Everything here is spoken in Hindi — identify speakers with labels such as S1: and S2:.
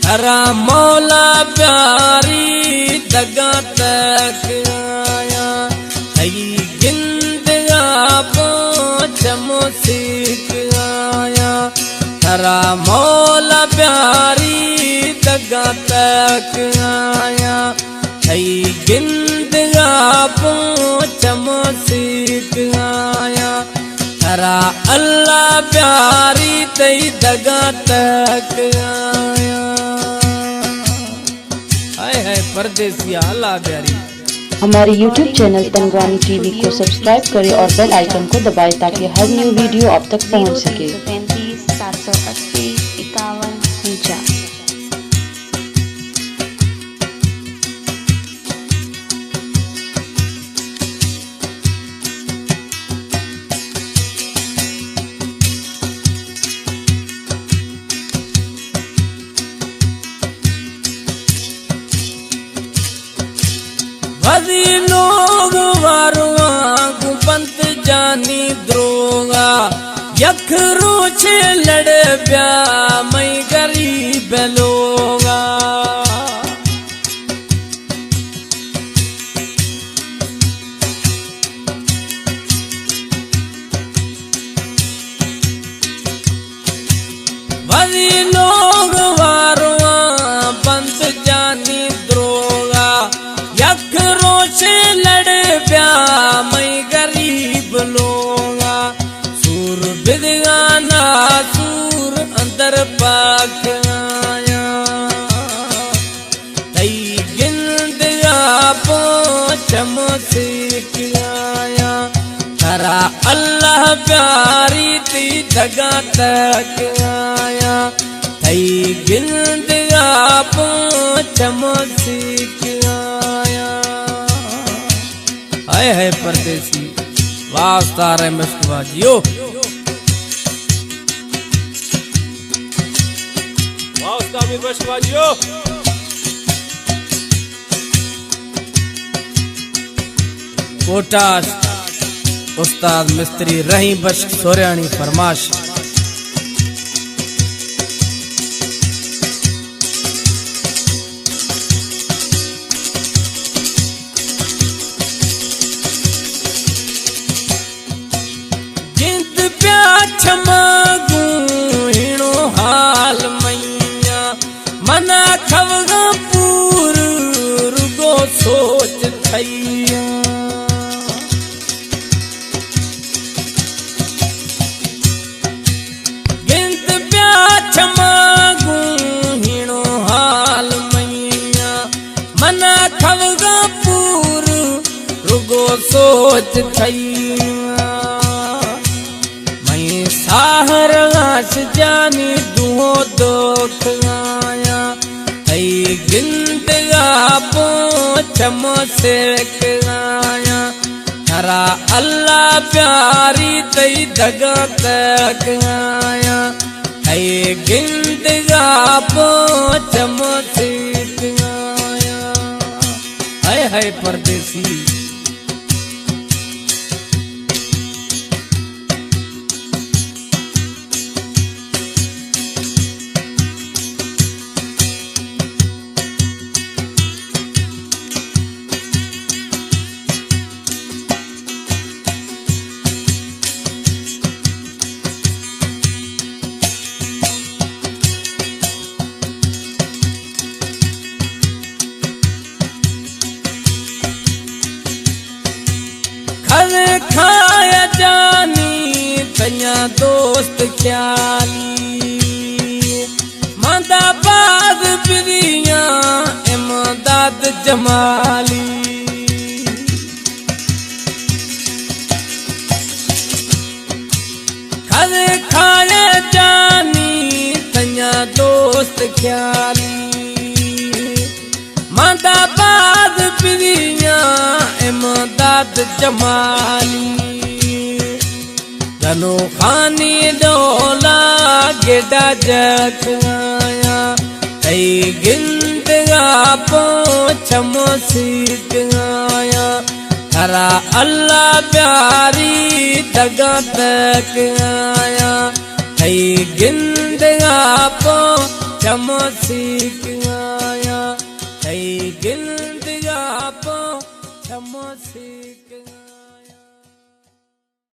S1: हरा मौला प्यारी दगा तक आया हई गिंदगा चमो सीख आया हरा मौला प्यारी दगा तक आया हई गिंदगा चमो सीख आया हरा अल्लाह प्यारी तई दगा तक आया। परदेसिया अल्लाह प्यारी।
S2: हमारे YouTube चैनल तंगवानी टीवी को सब्सक्राइब करें और बेल आइकन को दबाएं ताकि हर न्यू वीडियो आप तक पहुंच सके।
S3: 35 780 51
S1: भजी लोग वारुआ गुपंत जानी द्रोगा यखरू छे लड़ प्या मई गरीब लोगा भजी लोग वारुआ पंत जानी द्रोगा यखरो से लड़ प्या मई गरीब लोगा सूर बिदगाना सूर अंदर पाक आया तई गिंदगा चम सीख आया हरा अल्लाह प्यारी ती दगा तक आया तई गिंदगा चम सीख आया। आए है परदेसी वास्ता रे मस्कुआ जियो वास्ता भी मस्कुआ जियो। कोटास उस्ताद मिस्त्री रही बश सोरियानी फरमाश। छमागू हिणो हाल मैया मना खवगा पूर रुगो सोच थैया गिनत प्या छमागू हिणो हाल मैया मना खवगा पूर रुगो सोच थैया साहर आस जानी दुहो दोख आया हई गिंदगा चमो सेक आया हरा अल्लाह प्यारी तई दगा तक आया हई गिंदगा चमो सेक आया। है परदेसी खाया जानी तन्या दोस्त ख्याली मादा बाद बिरिया इमदाद जमाली खाया जानी तन्या दोस्त ख्याली मादा बाद बिरिया इमदाद जमाली जनो खानी डोला गेडा जखाया तई गिंदगा चमो सीख आया हरा अल्लाह प्यारी दगा तक आया तई गिंदगा चमो सीख आया थई गिल दिया पो चमो सीख